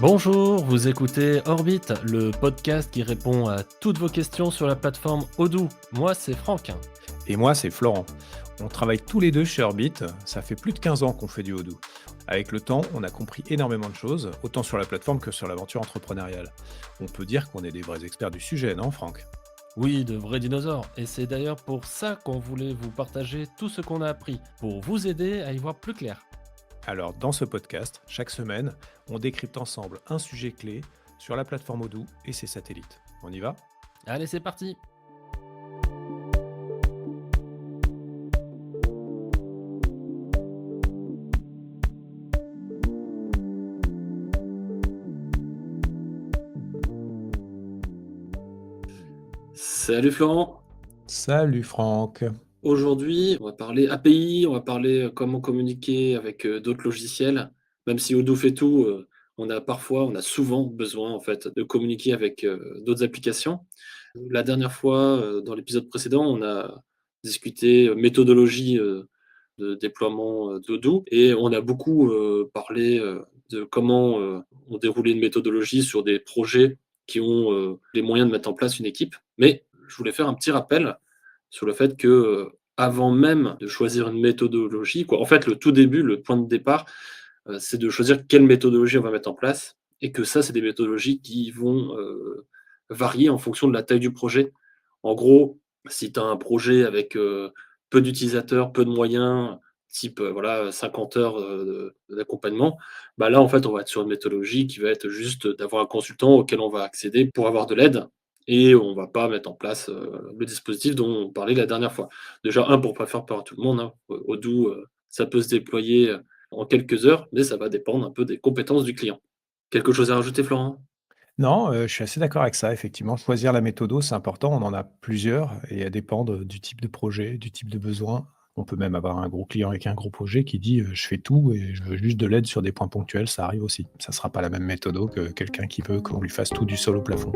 Bonjour, vous écoutez Orbit, le podcast qui répond à toutes vos questions sur la plateforme Odoo. Moi, c'est Franck. Et moi, c'est Florent. On travaille tous les deux chez Orbit. Ça fait plus de 15 ans qu'on fait du Odoo. Avec le temps, on a compris énormément de choses, autant sur la plateforme que sur l'aventure entrepreneuriale. On peut dire qu'on est des vrais experts du sujet, non, Franck? Oui, de vrais dinosaures. Et c'est d'ailleurs pour ça qu'on voulait vous partager tout ce qu'on a appris, pour vous aider à y voir plus clair. Alors, dans ce podcast, chaque semaine, on décrypte ensemble un sujet clé sur la plateforme Odoo et ses satellites. On y va? Allez, c'est parti. Salut Florent. Salut Franck. Aujourd'hui, on va parler API, on va parler comment communiquer avec d'autres logiciels. Même si Odoo fait tout, on a souvent besoin en fait de communiquer avec d'autres applications. La dernière fois, dans l'épisode précédent, on a discuté méthodologie de déploiement d'Odoo et on a beaucoup parlé de comment on déroulait une méthodologie sur des projets qui ont les moyens de mettre en place une équipe. Mais je voulais faire un petit rappel sur le fait que, avant même de choisir une méthodologie, quoi, en fait, le tout début, le point de départ, c'est de choisir quelle méthodologie on va mettre en place et que ça, c'est des méthodologies qui vont varier en fonction de la taille du projet. En gros, si tu as un projet avec peu d'utilisateurs, peu de moyens, type voilà, 50 heures d'accompagnement, bah là, en fait, on va être sur une méthodologie qui va être juste d'avoir un consultant auquel on va accéder pour avoir de l'aide et on va pas mettre en place le dispositif dont on parlait la dernière fois. Déjà, un, pour pas faire peur à tout le monde, hein, Odoo, ça peut se déployer en quelques heures, mais ça va dépendre un peu des compétences du client. Quelque chose à rajouter, Florent? Non, je suis assez d'accord avec ça, effectivement. Choisir la méthodo, c'est important. On en a plusieurs et elles dépendent du type de projet, du type de besoin. On peut même avoir un gros client avec un gros projet qui dit: «Je fais tout et je veux juste de l'aide sur des points ponctuels», ça arrive aussi. Ça sera pas la même méthodo que quelqu'un qui veut qu'on lui fasse tout du sol au plafond.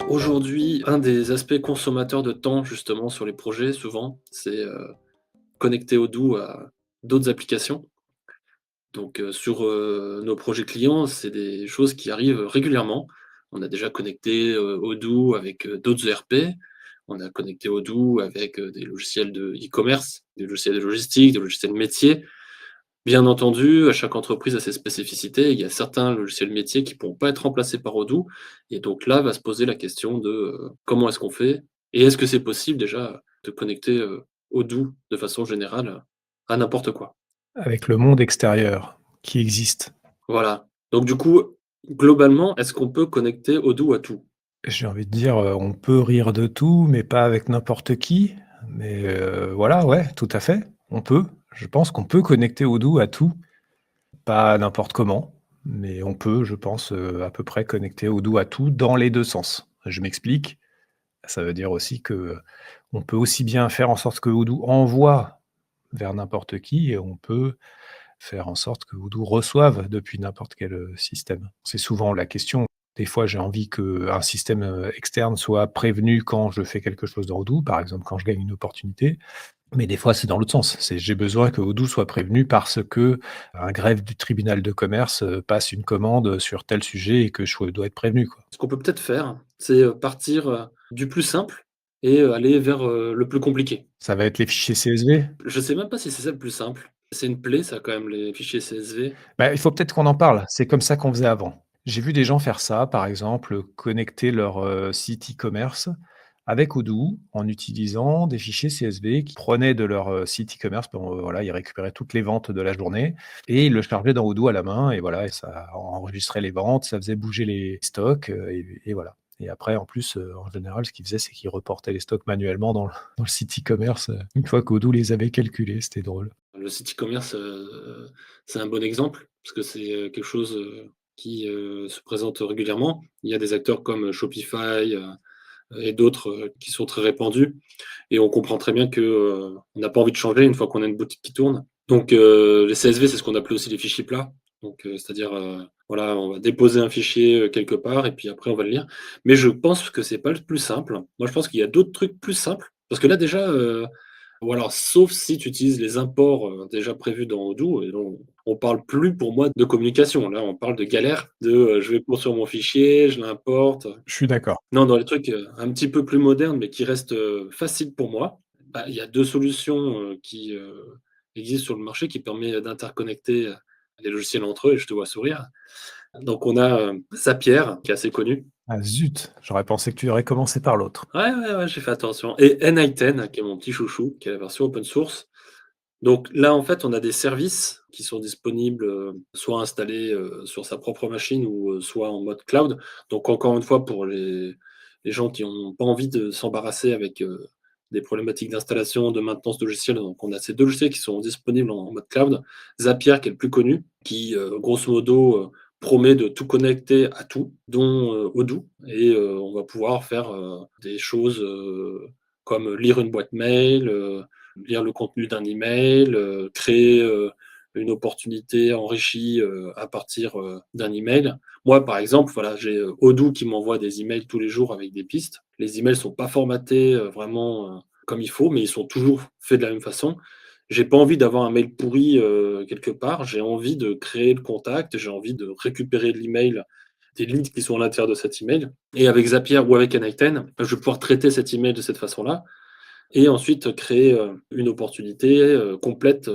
Aujourd'hui, un des aspects consommateurs de temps, justement, sur les projets, souvent, c'est connecter Odoo à d'autres applications. Donc, sur nos projets clients, c'est des choses qui arrivent régulièrement. On a déjà connecté Odoo avec d'autres ERP. On a connecté Odoo avec des logiciels de e-commerce, des logiciels de logistique, des logiciels métiers. Bien entendu, chaque entreprise a ses spécificités. Il y a certains logiciels métiers qui ne pourront pas être remplacés par Odoo. Et donc là, va se poser la question de comment est-ce qu'on fait? Et est-ce que c'est possible déjà de connecter Odoo de façon générale à n'importe quoi? Avec le monde extérieur qui existe, Voilà. Donc du coup, globalement, est-ce qu'on peut connecter Odoo à tout? j'ai envie de dire, on peut rire de tout, mais pas avec n'importe qui. Mais, voilà, ouais, tout à fait, on peut. Je pense qu'on peut connecter Odoo à tout. Pas n'importe comment, mais on peut, je pense, à peu près connecter Odoo à tout dans les 2 sens. Je m'explique, ça veut dire aussi que, on peut aussi bien faire en sorte que Odoo envoie vers n'importe qui et on peut faire en sorte que Odoo reçoive depuis n'importe quel, système. C'est souvent la question. Des fois, j'ai envie qu'un système, externe soit prévenu quand je fais quelque chose dans Odoo, par exemple quand je gagne une opportunité. Mais des fois, c'est dans l'autre sens. C'est j'ai besoin que Odoo soit prévenu parce que un greffe du tribunal de commerce, passe une commande sur tel sujet et que je dois être prévenu, quoi. Ce qu'on peut peut-être faire, c'est partir du plus simple et aller vers le plus compliqué. Ça va être les fichiers CSV? Je sais même pas si c'est ça le plus simple. C'est une plaie ça quand même les fichiers CSV. Bah, il faut peut-être qu'on en parle. C'est comme ça qu'on faisait avant. J'ai vu des gens faire ça, par exemple, connecter leur, site e-commerce avec Odoo en utilisant des fichiers CSV qu'ils prenaient de leur, site e-commerce. Bon, voilà, ils récupéraient toutes les ventes de la journée et ils le chargeaient dans Odoo à la main et voilà et ça enregistrait les ventes, ça faisait bouger les stocks, et voilà et après en plus, en général, ce qu'ils faisaient, c'est qu'ils reportaient les stocks manuellement dans le site e-commerce, une fois qu'Odoo les avait calculés. C'était drôle. Le site e-commerce, c'est un bon exemple parce que c'est quelque chose qui se présente régulièrement. Il y a des acteurs comme Shopify et d'autres qui sont très répandus et on comprend très bien que on n'a pas envie de changer une fois qu'on a une boutique qui tourne. Donc les CSV, c'est ce qu'on appelait aussi les fichiers plats. Donc c'est-à-dire Voilà, on va déposer un fichier, quelque part et puis après on va le lire. Mais je pense que c'est pas le plus simple. Moi, je pense qu'il y a d'autres trucs plus simples. Parce que là déjà, ou alors sauf si tu utilises les imports, déjà prévus dans Odoo et on parle plus pour moi de communication. Là, on parle de galère, je vais construire mon fichier, je l'importe. Je suis d'accord. Non, dans les trucs, un petit peu plus modernes, mais qui restent, faciles pour moi, bah, il y a 2 solutions, qui, existent sur le marché qui permet d'interconnecter, les logiciels entre eux et je te vois sourire. Donc on a, Zapier qui est assez connu. Ah zut! J'aurais pensé que tu aurais commencé par l'autre. Ouais, ouais, ouais, j'ai fait attention et n-iten qui est mon petit chouchou, qui est la version open source. Donc là, en fait, on a des services qui sont disponibles, soit installés, sur sa propre machine ou, soit en mode cloud. Donc encore une fois, pour les gens qui ont pas envie de s'embarrasser avec, des problématiques d'installation, de maintenance de logiciels, donc on a ces 2 logiciels qui sont disponibles en mode cloud. Zapier qui est le plus connu, qui, grosso modo, promet de tout connecter à tout, dont, Odoo et on va pouvoir faire, des choses, comme lire une boîte mail, lire le contenu d'un email, créer, une opportunité enrichie, à partir, d'un email. Moi, par exemple, voilà, j'ai, Odoo qui m'envoie des emails tous les jours avec des pistes. Les emails sont pas formatés, vraiment, comme il faut, mais ils sont toujours faits de la même façon. J'ai pas envie d'avoir un mail pourri, quelque part. J'ai envie de créer le contact, j'ai envie de récupérer l'email, des leads qui sont à l'intérieur de cet email et avec Zapier ou avec n-iten, je vais pouvoir traiter cet email de cette façon-là et ensuite créer, une opportunité, complète,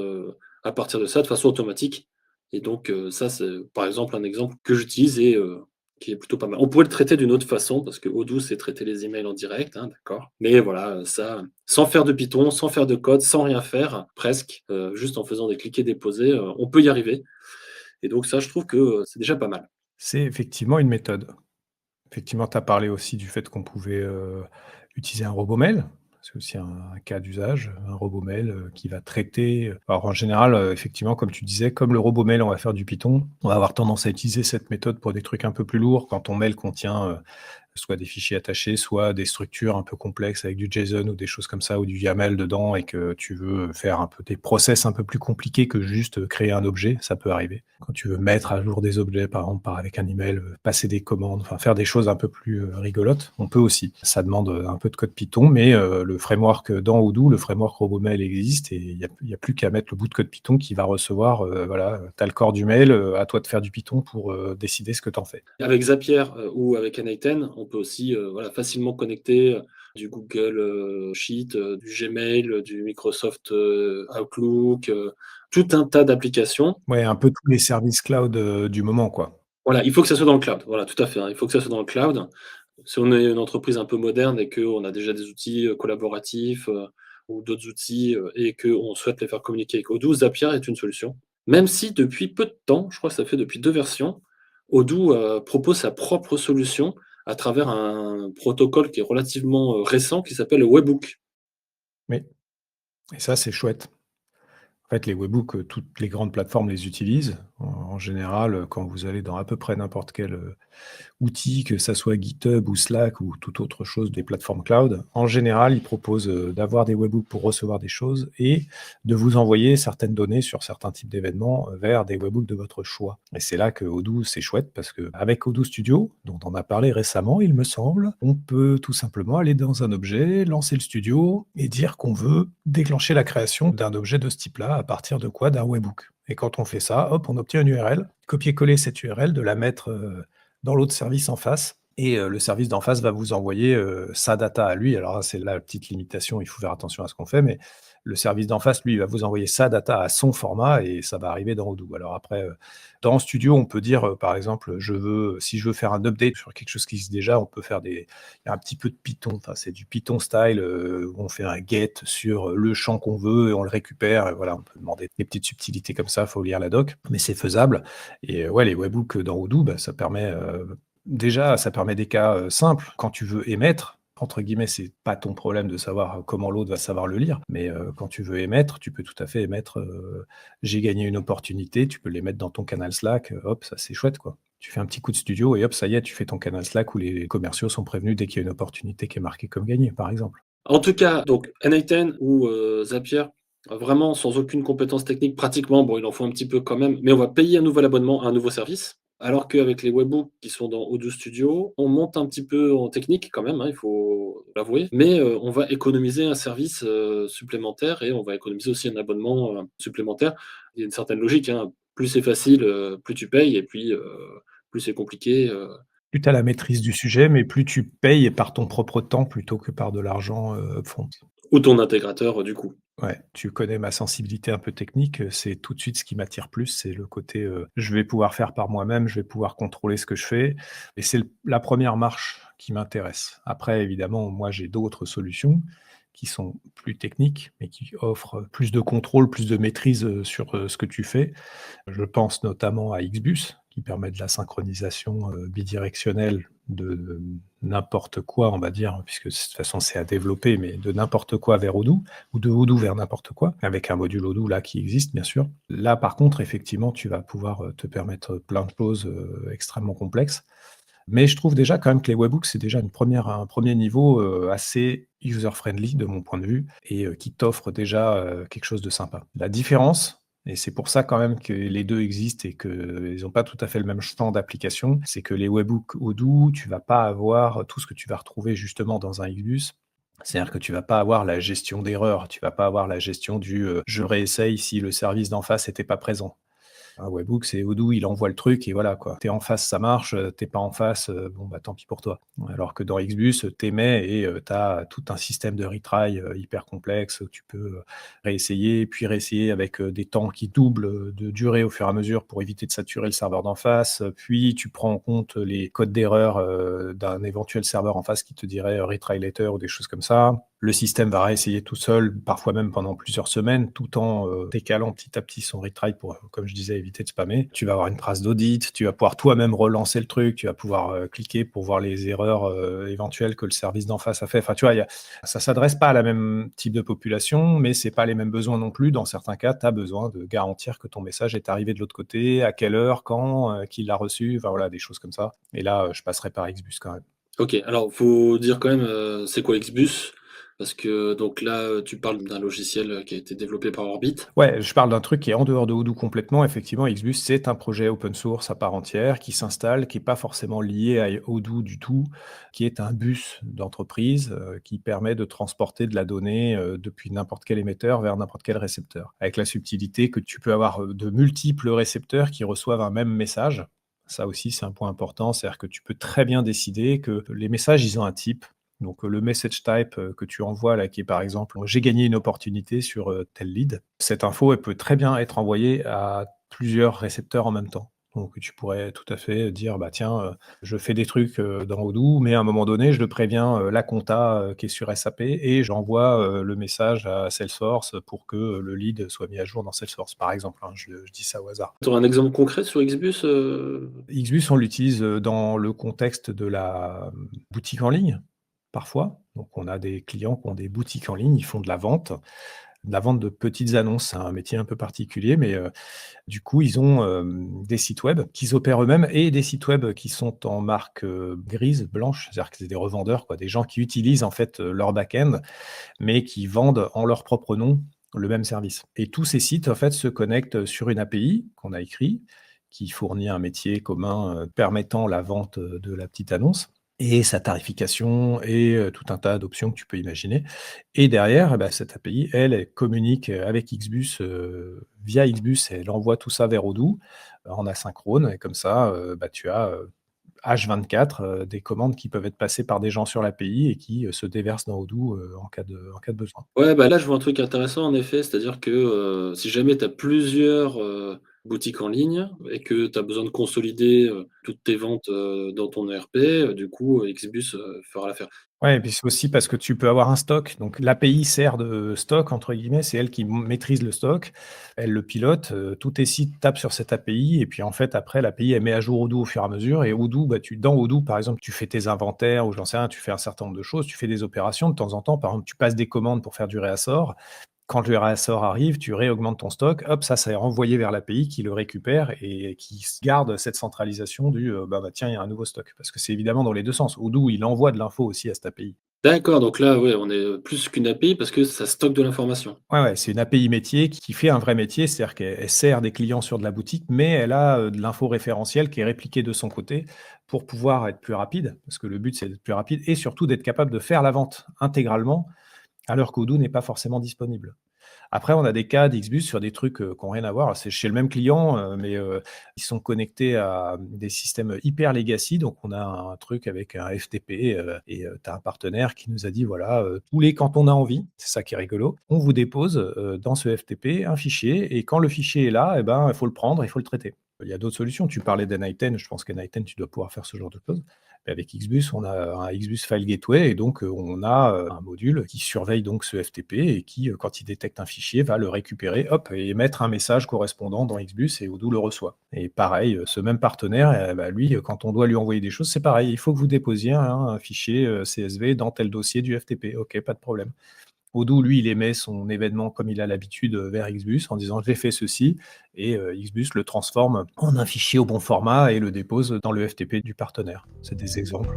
à partir de ça, de façon automatique et donc ça, c'est, par exemple, un exemple que j'utilise et qui est plutôt pas mal. On pourrait le traiter d'une autre façon parce que Odoo, c'est traiter les emails en direct, hein, d'accord. Mais voilà, ça, sans faire de Python, sans faire de code, sans rien faire, presque, juste en faisant des cliquer déposer, on peut y arriver et donc ça, je trouve que, c'est déjà pas mal. C'est effectivement une méthode. Effectivement, tu as parlé aussi du fait qu'on pouvait, utiliser un robot mail. C'est aussi un cas d'usage, un robot mail, qui va traiter, alors en général, effectivement, comme tu disais, comme le robot mail, on va faire du Python, on va avoir tendance à utiliser cette méthode pour des trucs un peu plus lourds quand ton mail contient, soit des fichiers attachés, soit des structures un peu complexes avec du JSON ou des choses comme ça ou du YAML dedans et que tu veux faire un peu des process un peu plus compliqués que juste, créer un objet, ça peut arriver. Quand tu veux mettre à jour des objets, par exemple, par avec un email, passer des commandes, enfin faire des choses un peu plus, rigolotes, on peut aussi. Ça demande, un peu de code Python, mais le framework, dans Odoo, le framework RoboMail existe et il y a plus qu'à mettre le bout de code Python qui va recevoir, voilà, tu as le corps du mail, à toi de faire du Python pour, décider ce que tu en fais. Avec Zapier, ou avec n-iten, on peut aussi, voilà, facilement connecter, du Google, Sheet, du Gmail, du Microsoft, Outlook, tout un tas d'applications. Ouais, un peu tous les services cloud, du moment, quoi. Voilà, il faut que ça soit dans le cloud. Voilà, tout à fait, hein, il faut que ça soit dans le cloud. Si on est une entreprise un peu moderne et qu'on a déjà des outils, collaboratifs, ou d'autres outils, et qu'on souhaite les faire communiquer avec Odoo, Zapier est une solution. Même si depuis peu de temps, je crois que ça fait depuis 2 versions, Odoo, propose sa propre solution à travers un protocole qui est relativement, récent qui s'appelle le Webhook. Oui et ça, c'est chouette. En fait, les webhooks, toutes les grandes plateformes les utilisent. En général, quand vous allez dans à peu près n'importe quel, outil, que ça soit GitHub ou Slack ou toute autre chose des plateformes cloud, en général, ils proposent, d'avoir des webhooks pour recevoir des choses et de vous envoyer certaines données sur certains types d'événements, vers des webhooks de votre choix et c'est là que Odoo, c'est chouette parce qu'avec Odoo Studio, dont on a parlé récemment, il me semble, on peut tout simplement aller dans un objet, lancer le studio et dire qu'on veut déclencher la création d'un objet de ce type-là à partir de quoi? D'un webhook et quand on fait ça, hop, on obtient une URL, copier-coller cette URL, de la mettre, dans l'autre service en face et le service d'en face va vous envoyer, sa data à lui. Alors là, c'est la petite limitation, il faut faire attention à ce qu'on fait, mais le service d'en face, lui, il va vous envoyer sa data à son format et ça va arriver dans Odoo. Alors après, dans Studio, on peut dire, par exemple, si je veux faire un update sur quelque chose qui existe déjà, on peut faire il y a un petit peu de Python, enfin, c'est du Python style, où on fait un get sur le champ qu'on veut et on le récupère et voilà, on peut demander des petites subtilités comme ça, il faut lire la doc, mais c'est faisable et ouais, les webhooks dans Odoo, bah, ça permet, déjà, ça permet des cas, simples. Quand tu veux «émettre», entre guillemets, c'est pas ton problème de savoir comment l'autre va savoir le lire, mais quand tu veux émettre, tu peux tout à fait émettre, «J'ai gagné une opportunité», tu peux les mettre dans ton canal Slack, hop, ça c'est chouette, quoi. Tu fais un petit coup de studio et hop, ça y est, tu fais ton canal Slack où les commerciaux sont prévenus dès qu'il y a une opportunité qui est marquée comme gagnée, par exemple. En tout cas, donc n-iten ou Zapier, vraiment sans aucune compétence technique pratiquement, bon, il en faut un petit peu quand même, mais on va payer un nouvel abonnement à un nouveau service. Alors qu'avec les webhooks qui sont dans Odoo Studio, on monte un petit peu en technique quand même, hein, il faut l'avouer, mais on va économiser un service, supplémentaire et on va économiser aussi un abonnement, supplémentaire. Il y a une certaine logique, hein, plus c'est facile, plus tu payes et puis, plus c'est compliqué, Plus tu as la maîtrise du sujet, mais plus tu payes par ton propre temps plutôt que par de l'argent, up-front. ou ton intégrateur, du coup. Ouais, tu connais ma sensibilité un peu technique, c'est tout de suite ce qui m'attire plus, c'est le côté, je vais pouvoir faire par moi-même, je vais pouvoir contrôler ce que je fais et c'est la première marche qui m'intéresse. Après évidemment, moi j'ai d'autres solutions qui sont plus techniques, mais qui offrent plus de contrôle, plus de maîtrise, sur, ce que tu fais. Je pense notamment à XBus, qui permet de la synchronisation, bidirectionnelle de n'importe quoi, on va dire, puisque de toute façon c'est à développer, mais de n'importe quoi vers Odoo ou de Odoo vers n'importe quoi, avec un module Odoo là qui existe bien sûr. Là par contre effectivement tu vas pouvoir, te permettre plein de choses, extrêmement complexes. Mais je trouve déjà quand même que les webhooks, c'est déjà un premier niveau, assez user friendly de mon point de vue et qui t'offre déjà, quelque chose de sympa. La différence et c'est pour ça quand même que les 2 existent et qu'ils ont pas tout à fait le même champ d'application, c'est que les webhooks Odoo, tu vas pas avoir tout ce que tu vas retrouver justement dans un XBus. C'est-à-dire que tu vas pas avoir la gestion d'erreurs, tu vas pas avoir la gestion du, «je réessaye si le service d'en face était pas présent». Un webhook, c'est Odoo, il envoie le truc et voilà quoi. Tu es en face, ça marche, tu pas en face, bon bah, tant pis pour toi. Alors que dans XBus, tu émets et tu as tout un système de retry, hyper complexe. Tu peux, réessayer, puis réessayer avec, des temps qui doublent, de durée au fur et à mesure pour éviter de saturer le serveur d'en face. Puis tu prends en compte les codes d'erreur, d'un éventuel serveur en face qui te dirait, retry later ou des choses comme ça. Le système va réessayer tout seul, parfois même pendant plusieurs semaines, tout en, décalant petit à petit son retry pour, comme je disais, éviter de spammer. Tu vas avoir une trace d'audit, tu vas pouvoir toi-même relancer le truc, tu vas pouvoir, cliquer pour voir les erreurs, éventuelles que le service d'en face a fait. Enfin, tu vois, ça s'adresse pas à la même type de population, mais c'est pas les mêmes besoins non plus. Dans certains cas, tu as besoin de garantir que ton message est arrivé de l'autre côté, à quelle heure, quand, qui l'a reçu, enfin voilà, des choses comme ça. Et là, je passerai par XBus quand même. OK, alors faut dire quand même, c'est quoi XBus? Parce que donc là, tu parles d'un logiciel, qui a été développé par Orbit. Ouais, je parle d'un truc qui est en dehors de Odoo complètement. Effectivement, XBus, c'est un projet open source à part entière qui s'installe, qui est pas forcément lié à Odoo du tout, qui est un bus d'entreprise, qui permet de transporter de la donnée, depuis n'importe quel émetteur vers n'importe quel récepteur. Avec la subtilité que tu peux avoir, de multiples récepteurs qui reçoivent un même message. Ça aussi, c'est un point important, c'est-à-dire que tu peux très bien décider que les messages, ils ont un type. Donc, le message type, que tu envoies là, qui est par exemple: «J'ai gagné une opportunité sur, tel lead». Cette info, elle peut très bien être envoyée à plusieurs récepteurs en même temps. Donc tu pourrais tout à fait dire: «Bah tiens, je fais des trucs, dans Odoo, mais à un moment donné, je préviens, la compta, qui est sur SAP et j'envoie, le message à Salesforce pour que, le lead soit mis à jour dans Salesforce», par exemple, hein, je dis ça au hasard. Tu aurais un exemple concret sur XBus, XBus, on l'utilise, dans le contexte de la, boutique en ligne, parfois. Donc on a des clients qui ont des boutiques en ligne, ils font de la vente de petites annonces. C'est un métier un peu particulier, mais du coup, ils ont, des sites web qu'ils opèrent eux-mêmes et des sites web qui sont en marque, grise, blanche. C'est-à-dire que c'est des revendeurs, quoi, des gens qui utilisent en fait, leur back-end, mais qui vendent en leur propre nom le même service. Et tous ces sites, en fait, se connectent sur une API qu'on a écrit, qui fournit un métier commun, permettant la vente, de la petite annonce et sa tarification et tout un tas d'options que tu peux imaginer. Et derrière, bah, cette API, elle communique, avec XBus, via XBus, elle envoie tout ça vers Odoo, en asynchrone et comme ça, bah, tu as, H24, des commandes qui peuvent être passées par des gens sur l'API et qui, se déversent dans Odoo, en cas de besoin. Ouais, bah, là, je vois un truc intéressant en effet, c'est-à-dire que, si jamais tu as plusieurs, boutiques en ligne et que tu as besoin de consolider, toutes tes ventes, dans ton ERP, du coup, XBus, fera l'affaire. Ouais et puis c'est aussi parce que tu peux avoir un stock. Donc l'API sert de «stock» entre guillemets, c'est elle qui maîtrise le stock. Elle le pilote, tous tes sites tapent sur cette API et puis en fait après l'API elle met à jour Odoo au fur et à mesure et Odoo, bah, dans Odoo par exemple, tu fais tes inventaires ou j'en sais rien, tu fais un certain nombre de choses, tu fais des opérations de temps en temps. Par exemple, tu passes des commandes pour faire du réassort Quand le ressort arrive, tu réaugmentes ton stock, hop, ça est renvoyé vers l'API qui le récupère et qui s garde cette centralisation du: tiens, il y a un nouveau stock. Parce que c'est évidemment dans les 2 sens. Odoo, il envoie de l'info aussi à cette API. D'accord, donc là, ouais, on est plus qu'une API parce que ça stocke de l'information. Ouais, ouais, c'est une API métier qui fait un vrai métier, c'est-à-dire qu'elle sert des clients sur de la boutique, mais elle a, de l'info référentielle qui est répliquée de son côté pour pouvoir être plus rapide, parce que le but, c'est d'être plus rapide et surtout d'être capable de faire la vente intégralement, à l'heure qu'Odoo n'est pas forcément disponible. Après, on a des cas d'Xbus sur des trucs, qui ont rien à voir. C'est chez le même client, mais ils sont connectés à des systèmes hyper legacy. Donc on a un truc avec un FTP, tu as un partenaire qui nous a dit: «Voilà, tous les quand on a envie», c'est ça qui est rigolo, «on vous dépose, dans ce FTP un fichier et quand le fichier est là et ben, il faut le prendre, il faut le traiter». Il y a d'autres solutions. Tu parlais d'N-Item, je pense qu'N-Item, tu dois pouvoir faire ce genre de choses. Et avec Xbus, on a un Xbus File Gateway et donc on a, un module qui surveille donc ce FTP et qui, quand il détecte un fichier, va le récupérer, hop et émettre un message correspondant dans Xbus et Odoo le reçoit. Et pareil, ce même partenaire, lui, quand on doit lui envoyer des choses, c'est pareil: «Il faut que vous déposiez un fichier, CSV dans tel dossier du FTP». OK, pas de problème. Odoo, lui, il émet son événement comme il a l'habitude, vers Xbus en disant: «J'ai fait ceci» et Xbus le transforme en un fichier au bon format et le dépose dans le FTP du partenaire. C'est des exemples.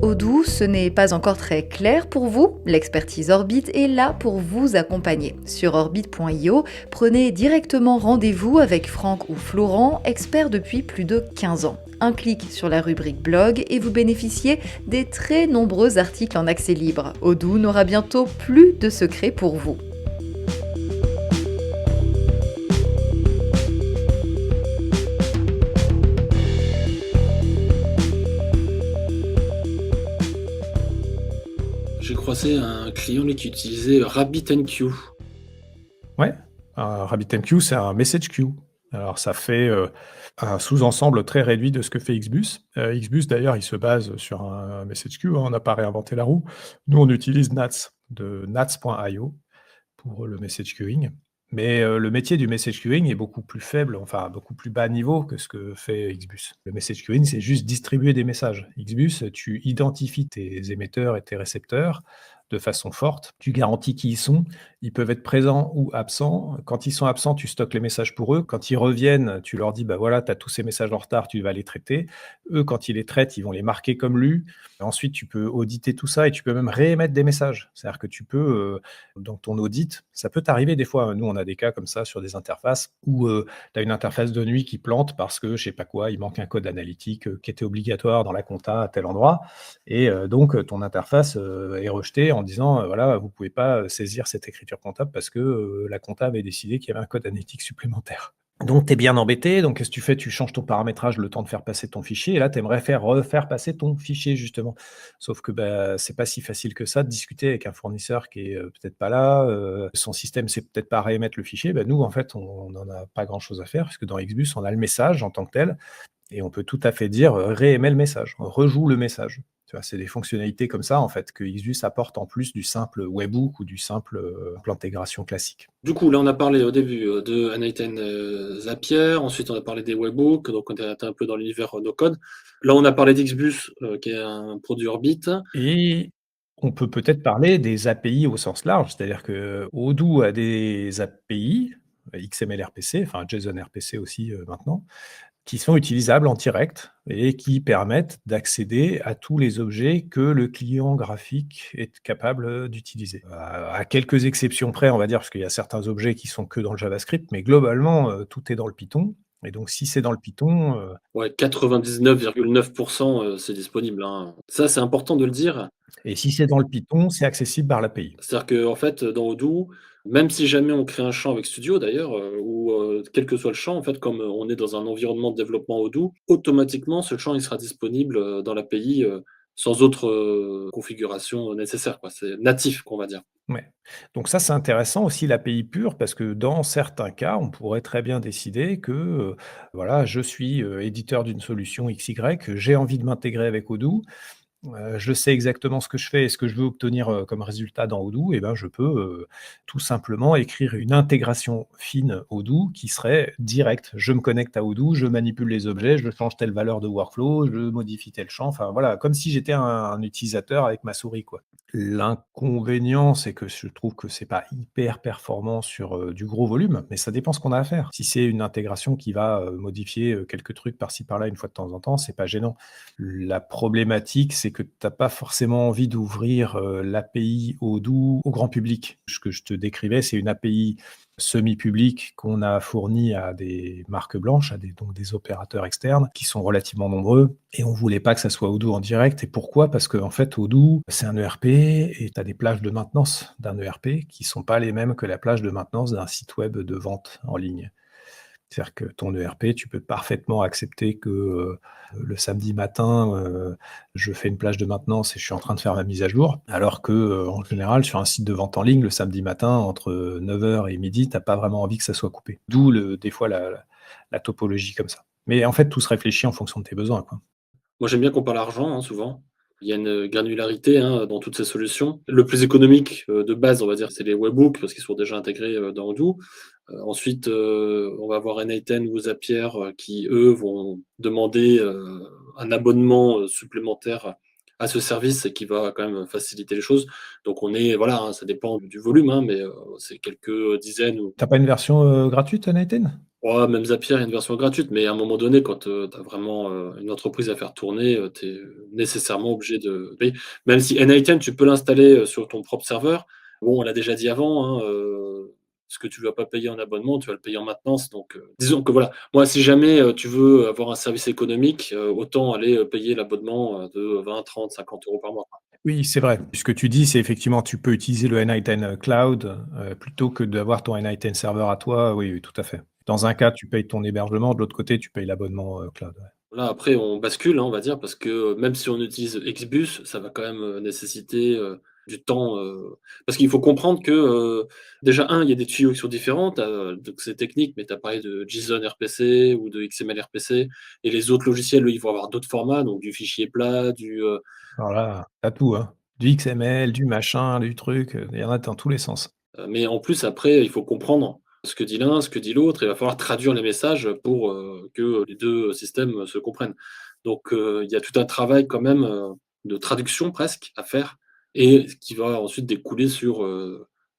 Odoo, ce n'est pas encore très clair pour vous? L'expertise Orbit est là pour vous accompagner. Sur orbit.io, prenez directement rendez-vous avec Franck ou Florent, experts depuis plus de 15 ans. Un clic sur la rubrique blog et vous bénéficiez des très nombreux articles en accès libre. Odoo n'aura bientôt plus de secrets pour vous. J'ai croisé un client là, qui utilisait RabbitMQ. Ouais, un RabbitMQ, c'est un message queue. Alors ça fait, un sous-ensemble très réduit de ce que fait Xbus. Xbus d'ailleurs, il se base sur un message queue, hein, on n'a pas réinventé la roue. Nous, on utilise Nats, de nats.io pour le message queuing. Mais, le métier du message queuing est beaucoup plus faible, enfin beaucoup plus bas niveau que ce que fait Xbus. Le message queuing, c'est juste distribuer des messages. Xbus, tu identifies tes émetteurs et tes récepteurs de façon forte. Tu garantis qui ils sont. Ils peuvent être présents ou absents. Quand ils sont absents, tu stockes les messages pour eux. Quand ils reviennent, tu leur dis: «Bah, voilà, tu as tous ces messages en retard, tu vas les traiter». Eux, quand ils les traitent, ils vont les marquer comme lus. Ensuite, tu peux auditer tout ça et tu peux même réémettre des messages. C'est-à-dire que tu peux, dans ton audit, ça peut t'arriver des fois, nous on a des cas comme ça sur des interfaces où, tu as une interface de nuit qui plante parce que je sais pas quoi, il manque un code analytique, qui était obligatoire dans la compta à tel endroit et donc ton interface, est rejetée en disant, voilà, vous pouvez pas, saisir cette écriture comptable parce que, la compta avait décidé qu'il y avait un code analytique supplémentaire. Donc tu es bien embêté, donc qu'est-ce que tu fais? Tu changes ton paramétrage le temps de faire passer ton fichier et là tu aimerais refaire passer ton fichier justement. Sauf que, bah, c'est pas si facile que ça de discuter avec un fournisseur qui est, peut-être pas là, son système sait peut-être pas réémettre le fichier. Bah, nous en fait, on n'en a pas grand chose à faire puisque dans Xbus, on a le message en tant que tel et on peut tout à fait dire, réémets le message, rejoue le message. Tu vois? C'est des fonctionnalités comme ça en fait que Xbus apporte en plus du simple webhook ou du simple, intégration classique. Du coup, là, on a parlé au début de Anaïten Zapier, ensuite on a parlé des webhooks, donc on était un peu dans l'univers no-code. Là, on a parlé d'Xbus, qui est un produit Orbit. Et on peut peut-être parler des API au sens large, c'est-à-dire que Odoo a des API, XML-RPC, enfin JSON-RPC aussi, maintenant, qui sont utilisables en direct et qui permettent d'accéder à tous les objets que le client graphique est capable, d'utiliser. À quelques exceptions près, on va dire, parce qu'il y a certains objets qui sont que dans le JavaScript, mais globalement, tout est dans le Python et donc si c'est dans le Python, Ouais, 99,9%, c'est disponible, hein. Ça, c'est important de le dire. et si c'est dans le Python, c'est accessible par l'API. C'est-à-dire qu'en fait, dans Odoo, même si jamais on crée un champ avec Studio d'ailleurs, ou quel que soit le champ, en fait, comme on est dans un environnement de développement Odoo, automatiquement ce champ il sera disponible, dans l'API, sans autre, configuration nécessaire, quoi. C'est natif, qu'on va dire. Ouais. Donc ça, c'est intéressant aussi l'API pure parce que dans certains cas, on pourrait très bien décider que, voilà, je suis, éditeur d'une solution XY, j'ai envie de m'intégrer avec Odoo je sais exactement ce que je fais et ce que je veux obtenir, comme résultat dans Odoo et ben, je peux, tout simplement écrire une intégration fine Odoo qui serait directe. Je me connecte à Odoo, je manipule les objets, je change telle valeur de workflow, je modifie tel champ, enfin voilà, comme si j'étais un utilisateur avec ma souris, quoi. L'inconvénient, c'est que je trouve que c'est pas hyper performant sur, du gros volume, mais ça dépend ce qu'on a à faire. Si c'est une intégration qui va, modifier, quelques trucs par-ci par-là une fois de temps en temps, c'est pas gênant. La problématique, c'est que tu as pas forcément envie d'ouvrir, l'API Odoo au grand public. Ce que je te décrivais, c'est une API semi-publique qu'on a fournie à des marques blanches, à des opérateurs externes qui sont relativement nombreux et on voulait pas que ça soit Odoo en direct et pourquoi? Parce qu'en fait Odoo, c'est un ERP et tu as des plages de maintenance d'un ERP qui sont pas les mêmes que la plage de maintenance d'un site web de vente en ligne. C'est-à-dire que ton ERP, tu peux parfaitement accepter que, le samedi matin, je fais une plage de maintenance et je suis en train de faire ma mise à jour. Alors que, en général, sur un site de vente en ligne, le samedi matin, entre 9 heures et midi, tu as pas vraiment envie que ça soit coupé. D'où des fois la topologie comme ça. Mais en fait, tout se réfléchit en fonction de tes besoins, quoi. Moi, j'aime bien qu'on parle argent, hein, souvent. Il y a une granularité, hein, dans toutes ces solutions. Le plus économique, de base, on va dire, c'est les webhooks parce qu'ils sont déjà intégrés, dans Odoo. Ensuite, on va avoir n8n ou Zapier, qui, eux, vont demander, un abonnement, supplémentaire à ce service et qui va quand même faciliter les choses. Donc on est voilà, hein, ça dépend du volume, hein, mais c'est quelques dizaines ou Tu pas une version, gratuite, Uniten? ouais, même Zapier a une version gratuite, mais à un moment donné, quand, tu as vraiment, une entreprise à faire tourner, tu es nécessairement obligé de payer. Même si n8n, tu peux l'installer, sur ton propre serveur. Bon, on l'a déjà dit avant, hein, ce que tu vas pas payer en abonnement, tu vas le payer en maintenance. Donc, disons que voilà, moi, si jamais, tu veux avoir un service économique, autant aller, payer l'abonnement, de 20, 30, 50 € par mois, quoi. Oui, c'est vrai. Ce que tu dis, c'est effectivement, tu peux utiliser le N8N Cloud, plutôt que d'avoir ton N8N serveur à toi. Oui, oui, tout à fait. Dans un cas, tu payes ton hébergement, de l'autre côté, tu payes l'abonnement, cloud, ouais. Là, après, on bascule, hein, on va dire, parce que même si on utilise Xbus, ça va quand même, nécessiter, du temps, parce qu'il faut comprendre que, déjà il y a des tuyaux qui sont différents, donc c'est technique, mais tu as parlé de JSON RPC ou de XML RPC et les autres logiciels, eux, ils vont avoir d'autres formats, donc du fichier plat, Alors là, tu tout, hein. Du XML, du machin, du truc, il y en a dans tous les sens. mais en plus après, il faut comprendre ce que dit l'un, ce que dit l'autre, et il va falloir traduire les messages pour, que les 2 systèmes se comprennent. Donc, il y a tout un travail quand même, de traduction presque à faire et qui va ensuite découler sur,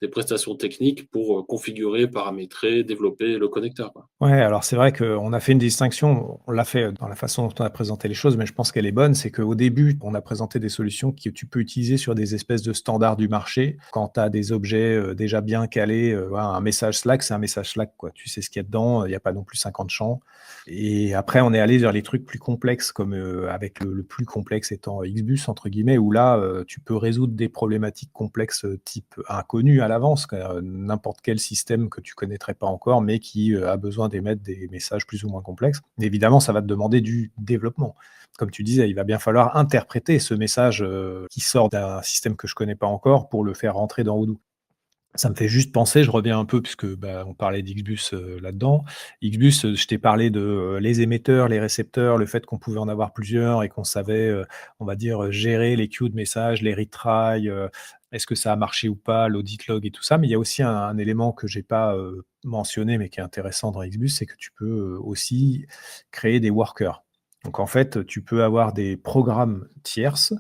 des prestations techniques pour, configurer, paramétrer, développer le connecteur, quoi. Ouais, alors c'est vrai qu'on a fait une distinction, on l'a fait dans la façon dont on a présenté les choses, mais je pense qu'elle est bonne. C'est qu'au début, on a présenté des solutions que tu peux utiliser sur des espèces de standards du marché. Quand tu as des objets déjà bien calés, voilà, un message Slack, c'est un message Slack, quoi. Tu sais ce qu'il y a dedans, il n'y a pas non plus 50 champs. Et après, on est allé vers les trucs plus complexes, comme avec le plus complexe étant Xbus, entre guillemets, où là, tu peux résoudre des problématiques complexes type inconnues à l'avance, n'importe quel système que tu connaîtrais pas encore, mais qui a besoin d'émettre des messages plus ou moins complexes. Évidemment, ça va te demander du développement. Comme tu disais, il va bien falloir interpréter ce message qui sort d'un système que je connais pas encore pour le faire rentrer dans Odoo. Ça me fait juste penser, je reviens un peu puisque, bah, on parlait d'Xbus, là-dedans. Xbus, je t'ai parlé de, les émetteurs, les récepteurs, le fait qu'on pouvait en avoir plusieurs et qu'on savait, on va dire, gérer les queues de messages, les retries, est-ce que ça a marché ou pas, l'audit log et tout ça. Mais il y a aussi un élément que j'ai pas, mentionné, mais qui est intéressant dans Xbus, c'est que tu peux, aussi créer des workers. Donc en fait, tu peux avoir des programmes tierces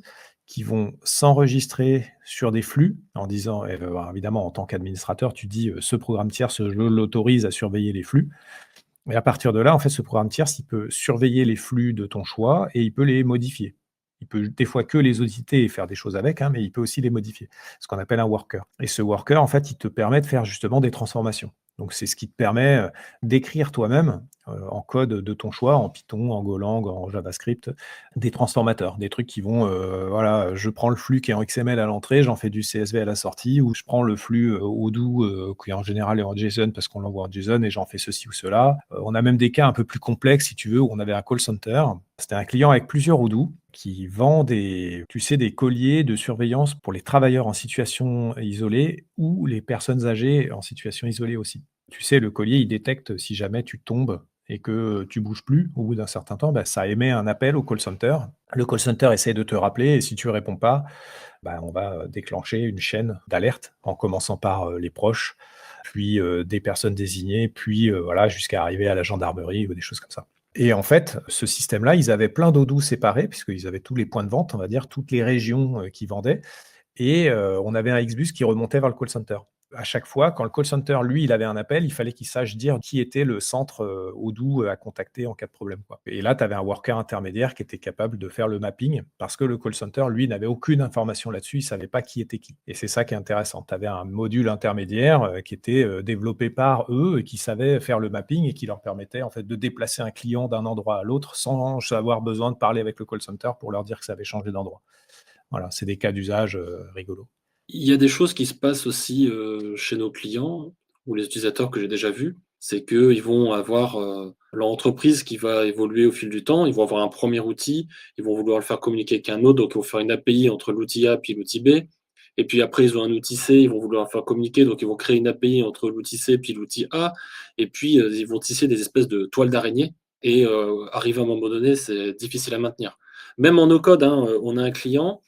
qui vont s'enregistrer sur des flux en disant alors évidemment en tant qu'administrateur, tu dis, «Ce programme tierce, je l'autorise à surveiller les flux» et à partir de là, en fait, ce programme tierce, il peut surveiller les flux de ton choix et il peut les modifier. Il peut des fois que les auditer et faire des choses avec, hein, mais il peut aussi les modifier, ce qu'on appelle un worker et ce worker, en fait, il te permet de faire justement des transformations. Donc c'est ce qui te permet, d'écrire toi-même, en code de ton choix, en Python, en Golang, en JavaScript, des transformateurs, des trucs qui vont, voilà, je prends le flux qui est en XML à l'entrée, j'en fais du CSV à la sortie ou je prends le flux, Odoo, qui en général est en JSON parce qu'on l'envoie en JSON et j'en fais ceci ou cela. On a même des cas un peu plus complexes si tu veux, où on avait un call center. C'était un client avec plusieurs Odoo qui vend des, tu sais, des colliers de surveillance pour les travailleurs en situation isolée ou les personnes âgées en situation isolée aussi. Tu sais, le collier, il détecte si jamais tu tombes et que tu bouges plus, au bout d'un certain temps, bah, ça émet un appel au call center. Le call center essaie de te rappeler et si tu réponds pas, bah, on va, déclencher une chaîne d'alerte en commençant par, les proches, puis, des personnes désignées, puis, voilà, jusqu'à arriver à la gendarmerie ou des choses comme ça. Et en fait, ce système-là, ils avaient plein d'Odoo séparés puisqu'ils avaient tous les points de vente, on va dire, toutes les régions, qui vendaient et on avait un Xbus qui remontait vers le call center. À chaque fois, quand le call center, lui, il avait un appel, il fallait qu'il sache dire qui était le centre, Odoo, à contacter en cas de problème, quoi. Et là, tu avais un worker intermédiaire qui était capable de faire le mapping parce que le call center, lui, n'avait aucune information là-dessus, il savait pas qui était qui. Et c'est ça qui est intéressant. Tu avais un module intermédiaire, qui était, développé par eux et qui savait faire le mapping et qui leur permettait, en fait, de déplacer un client d'un endroit à l'autre sans avoir besoin de parler avec le call center pour leur dire que ça avait changé d'endroit. Voilà, c'est des cas d'usage, rigolos. Il y a des choses qui se passent aussi, chez nos clients ou les utilisateurs que j'ai déjà vus. C'est qu'ils vont avoir, leur entreprise qui va évoluer au fil du temps. Ils vont avoir un premier outil, ils vont vouloir le faire communiquer avec un autre, donc ils vont faire une API entre l'outil A puis l'outil B. Et puis après, ils ont un outil C, ils vont vouloir le faire communiquer, donc ils vont créer une API entre l'outil C puis l'outil A. Et puis, ils vont tisser des espèces de toiles d'araignée et arrivé à un moment donné, c'est difficile à maintenir. Même en no code, hein, on a un client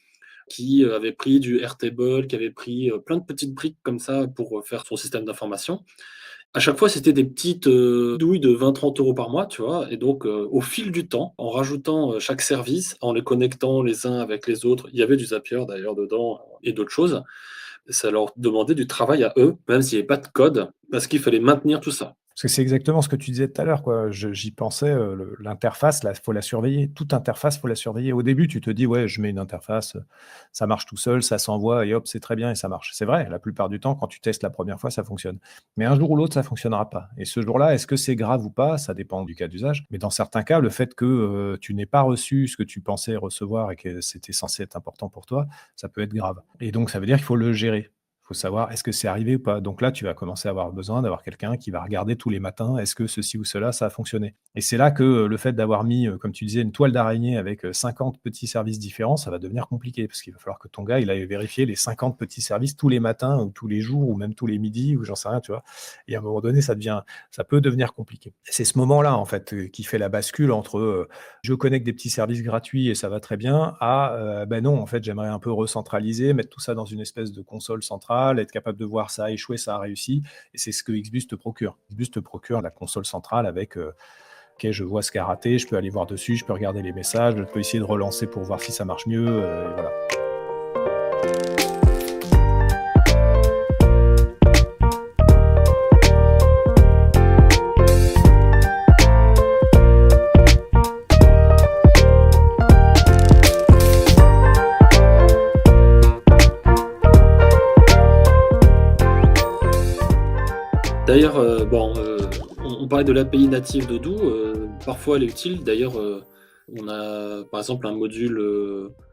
qui avait pris du Airtable, qui avait pris plein de petites briques comme ça pour faire son système d'information. À chaque fois, c'était des petites douilles de 20-30 € par mois, tu vois. Et donc, au fil du temps, en rajoutant chaque service, en les connectant les uns avec les autres, il y avait du Zapier d'ailleurs dedans et d'autres choses. Ça leur demandait du travail à eux, même s'il n'y avait pas de code, parce qu'il fallait maintenir tout ça. Parce que c'est exactement ce que tu disais tout à l'heure, quoi. J'y pensais, l'interface, là, faut la surveiller. Toute interface, faut la surveiller. Au début, tu te dis: «Ouais, je mets une interface, ça marche tout seul, ça s'envoie et hop, c'est très bien et ça marche». C'est vrai, la plupart du temps, quand tu testes la première fois, ça fonctionne. Mais un jour ou l'autre, ça fonctionnera pas et ce jour-là, est-ce que c'est grave ou pas? Ça dépend du cas d'usage. Mais dans certains cas, le fait que, tu n'aies pas reçu ce que tu pensais recevoir et que c'était censé être important pour toi, ça peut être grave et donc ça veut dire qu'il faut le gérer. Faut savoir est-ce que c'est arrivé ou pas? Donc là, tu vas commencer à avoir besoin d'avoir quelqu'un qui va regarder tous les matins, est-ce que ceci ou cela, ça a fonctionné? Et c'est là que, le fait d'avoir mis, comme tu disais, une toile d'araignée avec, 50 petits services différents, ça va devenir compliqué parce qu'il va falloir que ton gars, il aille vérifier les 50 petits services tous les matins ou tous les jours ou même tous les midis ou j'en sais rien, tu vois? Et à un moment donné, ça peut devenir compliqué. C'est ce moment-là, en fait, qui fait la bascule entre, je connecte des petits services gratuits et ça va très bien, à, bah, non, en fait, j'aimerais un peu recentraliser, mettre tout ça dans une espèce de console centrale, être capable de voir ça a échoué, ça a réussi et c'est ce que Xbus te procure. Xbus te procure la console centrale avec, OK, je vois ce qui a raté, je peux aller voir dessus, je peux regarder les messages, je peux essayer de relancer pour voir si ça marche mieux, et voilà. D'ailleurs, on parlait de l'API native d'Odoo, parfois elle est utile. D'ailleurs, on a par exemple un module,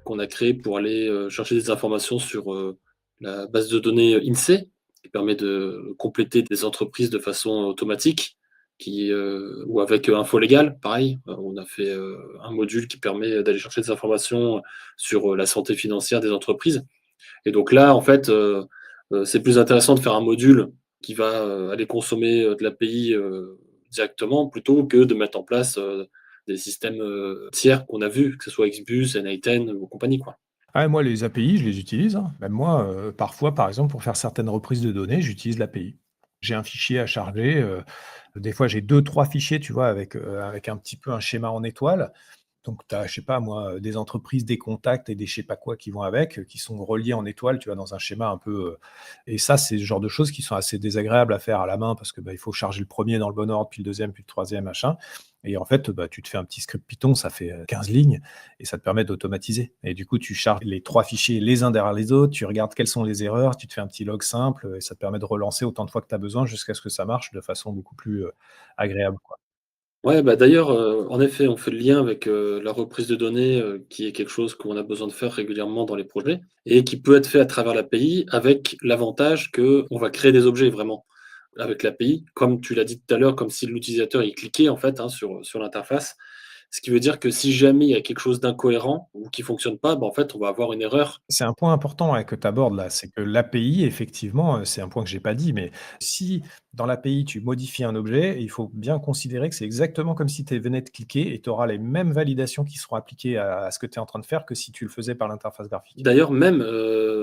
qu'on a créé pour aller, chercher des informations sur, la base de données INSEE, qui permet de compléter des entreprises de façon automatique, ou avec, Info Légal, pareil, on a fait, un module qui permet d'aller chercher des informations sur, la santé financière des entreprises. Et donc là, en fait, c'est plus intéressant de faire un module qui va, aller consommer, de l'API, directement plutôt que de mettre en place, des systèmes, tiers qu'on a vus, que ce soit Xbus, n8n ou compagnie, quoi. Ah, moi, les API, je les utilise, hein. Même moi, parfois, par exemple, pour faire certaines reprises de données, j'utilise l'API. J'ai un fichier à charger, des fois, j'ai deux, trois fichiers, tu vois, avec un petit peu un schéma en étoile. Donc tu as, je sais pas moi, des entreprises, des contacts et des je sais pas quoi qui vont avec, qui sont reliés en étoile, tu vois, dans un schéma un peu, et ça, c'est le genre de choses qui sont assez désagréables à faire à la main parce que, bah, il faut charger le premier dans le bon ordre, puis le deuxième, puis le troisième, machin et en fait, bah, tu te fais un petit script Python, ça fait, 15 lignes et ça te permet d'automatiser et du coup, tu charges les 3 fichiers les uns derrière les autres, tu regardes quelles sont les erreurs, tu te fais un petit log simple, et ça te permet de relancer autant de fois que tu as besoin jusqu'à ce que ça marche de façon beaucoup plus, agréable, quoi. Ouais, bah, d'ailleurs, en effet, on fait le lien avec, la reprise de données, qui est quelque chose qu'on a besoin de faire régulièrement dans les projets et qui peut être fait à travers l'API avec l'avantage qu'on va créer des objets vraiment avec l'API. Comme tu l'as dit tout à l'heure, comme si l'utilisateur il cliquait en fait, hein, sur l'interface. Ce qui veut dire que si jamais il y a quelque chose d'incohérent ou qui fonctionne pas, en fait, on va avoir une erreur. C'est un point important, ouais, que tu abordes là, c'est que l'API effectivement, c'est un point que j'ai pas dit, mais si dans l'API tu modifies un objet, il faut bien considérer que c'est exactement comme si tu venais de cliquer et tu auras les mêmes validations qui seront appliquées à ce que tu es en train de faire que si tu le faisais par l'interface graphique. D'ailleurs, même,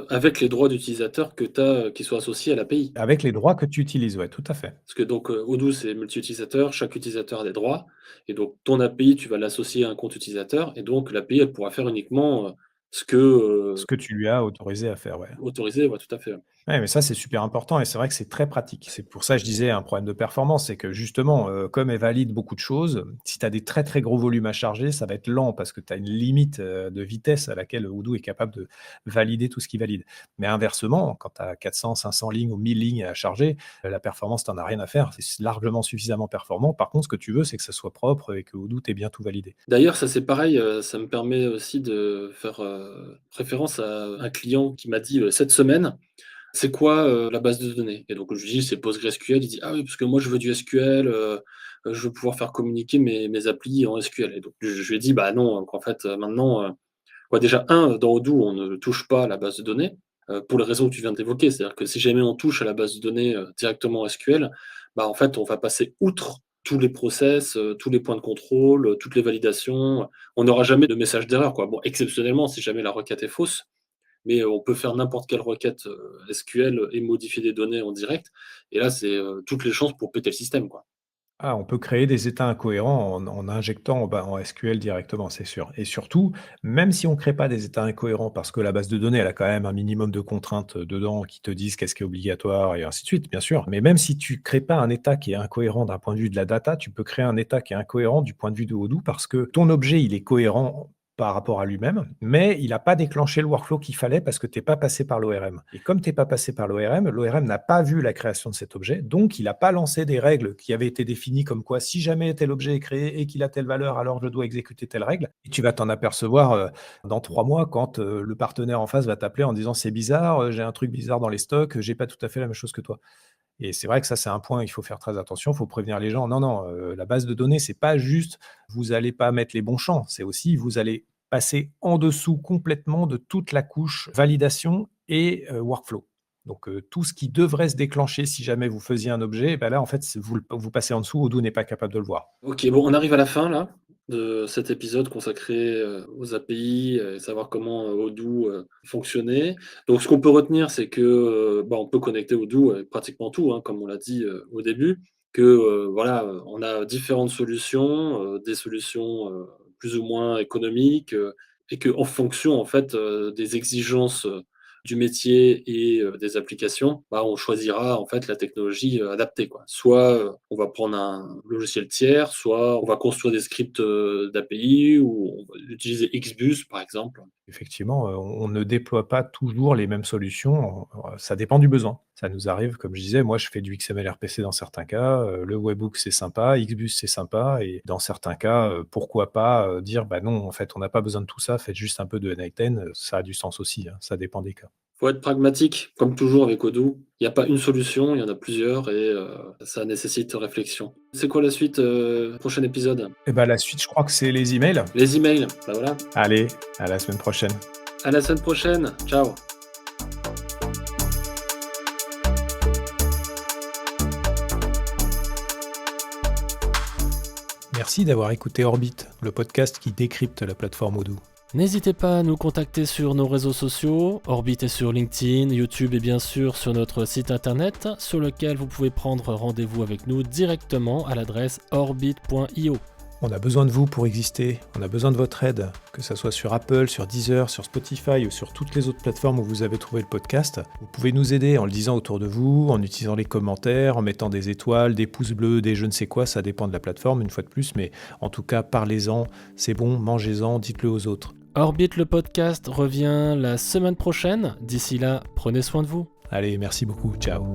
avec les droits d'utilisateur que tu as, qui sont associés à l'API. Avec les droits que tu utilises, ouais, tout à fait. Parce que donc, Odoo, c'est multi-utilisateur, chaque utilisateur a des droits et donc ton API, tu vas l'associer à un compte utilisateur et donc l'API, elle pourra faire uniquement, ce que, Ce que tu lui as autorisé à faire, ouais. autorisé, ouais, tout à fait. Ouais, mais ça, c'est super important et c'est vrai que c'est très pratique. C'est pour ça que je disais un problème de performance, c'est que justement, comme elle valide beaucoup de choses, si tu as des très, très gros volumes à charger, ça va être lent parce que tu as une limite, de vitesse à laquelle Odoo est capable de valider tout ce qu'il valide. Mais inversement, quand tu as 400-500 lignes ou 1000 lignes à charger, la performance, tu en as rien à faire. C'est largement suffisamment performant. Par contre, ce que tu veux, c'est que ça soit propre et que Odoo t'ait bien tout validé. D'ailleurs, ça, c'est pareil, ça me permet aussi de faire, référence à un client qui m'a dit, cette semaine: «C'est quoi, la base de données?» et donc je lui dis: «C'est PostgreSQL». Il dit: «Ah oui, parce que moi je veux du SQL, je veux pouvoir faire communiquer mes applis en SQL» et donc je lui ai dit: «Bah non, qu'en fait, maintenant, déjà dans Odoo, on ne touche pas à la base de données, pour les raisons que tu viens d'évoquer. C'est-à-dire que si jamais on touche à la base de données, directement en SQL, en fait, on va passer outre tous les process, tous les points de contrôle, toutes les validations. On n'aura jamais de message d'erreur, quoi. Bon, exceptionnellement, si jamais la requête est fausse, mais on peut faire n'importe quelle requête, SQL et modifier des données en direct et là, c'est, toutes les chances pour péter le système, quoi. Ah, on peut créer des états incohérents en injectant, en SQL directement, c'est sûr. Et surtout, même si on ne crée pas des états incohérents, parce que la base de données, elle a quand même un minimum de contraintes dedans qui te disent qu'est-ce qui est obligatoire et ainsi de suite, bien sûr. Mais même si tu crées pas un état qui est incohérent d'un point de vue de la data, tu peux créer un état qui est incohérent du point de vue de Odoo parce que ton objet, il est cohérent par rapport à lui-même, mais il n'a pas déclenché le workflow qu'il fallait parce que tu n'es pas passé par l'ORM. Et comme tu n'es pas passé par l'ORM n'a pas vu la création de cet objet, donc il n'a pas lancé des règles qui avaient été définies comme quoi si jamais tel objet est créé et qu'il a telle valeur, alors je dois exécuter telle règle. Et tu vas t'en apercevoir dans 3 mois quand le partenaire en face va t'appeler en disant c'est bizarre, j'ai un truc bizarre dans les stocks, j'ai pas tout à fait la même chose que toi. Et c'est vrai que ça, c'est un point, il faut faire très attention, il faut prévenir les gens. Non, non, la base de données, c'est pas juste vous n'allez pas mettre les bons champs, c'est aussi vous allez passer en dessous complètement de toute la couche validation et workflow. Donc tout ce qui devrait se déclencher si jamais vous faisiez un objet, là, en fait, vous passez en dessous, Odoo n'est pas capable de le voir. OK, bon, on arrive à la fin là, de cet épisode consacré, aux API, et savoir comment, Odoo, fonctionnait. Donc ce qu'on peut retenir, c'est que, on peut connecter Odoo avec pratiquement tout, hein, comme on l'a dit, au début, que, voilà, on a différentes solutions, des solutions, plus ou moins économiques, et qu'en fonction en fait, des exigences, du métier et des applications, on choisira en fait la technologie, adaptée, quoi. Soit, on va prendre un logiciel tiers, soit on va construire des scripts, d'API ou on va utiliser XBus par exemple. Effectivement, on ne déploie pas toujours les mêmes solutions, ça dépend du besoin. Ça nous arrive, comme je disais, moi je fais du XML/RPC dans certains cas, le webhook c'est sympa, XBus c'est sympa et dans certains cas, pourquoi pas, dire: «Bah non, en fait, on n'a pas besoin de tout ça, faites juste un peu de n8n», ça a du sens aussi, hein, ça dépend des cas. Faut être pragmatique, comme toujours avec Odoo. Il y a pas une solution, il y en a plusieurs et ça nécessite réflexion. C'est quoi la suite, prochain épisode? Et bah, la suite, je crois que c'est les emails. Les emails, voilà. Allez, à la semaine prochaine. À la semaine prochaine. Ciao. Merci d'avoir écouté Orbit, le podcast qui décrypte la plateforme Odoo. N'hésitez pas à nous contacter sur nos réseaux sociaux. Orbit est sur LinkedIn, YouTube et bien sûr sur notre site internet sur lequel vous pouvez prendre rendez-vous avec nous directement à l'adresse orbit.io. On a besoin de vous pour exister, on a besoin de votre aide, que ce soit sur Apple, sur Deezer, sur Spotify ou sur toutes les autres plateformes où vous avez trouvé le podcast. Vous pouvez nous aider en le disant autour de vous, en utilisant les commentaires, en mettant des étoiles, des pouces bleus, des je ne sais quoi, ça dépend de la plateforme une fois de plus, mais en tout cas parlez-en, c'est bon, mangez-en, dites-le aux autres. Orbit le podcast revient la semaine prochaine. D'ici là, prenez soin de vous. Allez, merci beaucoup, ciao.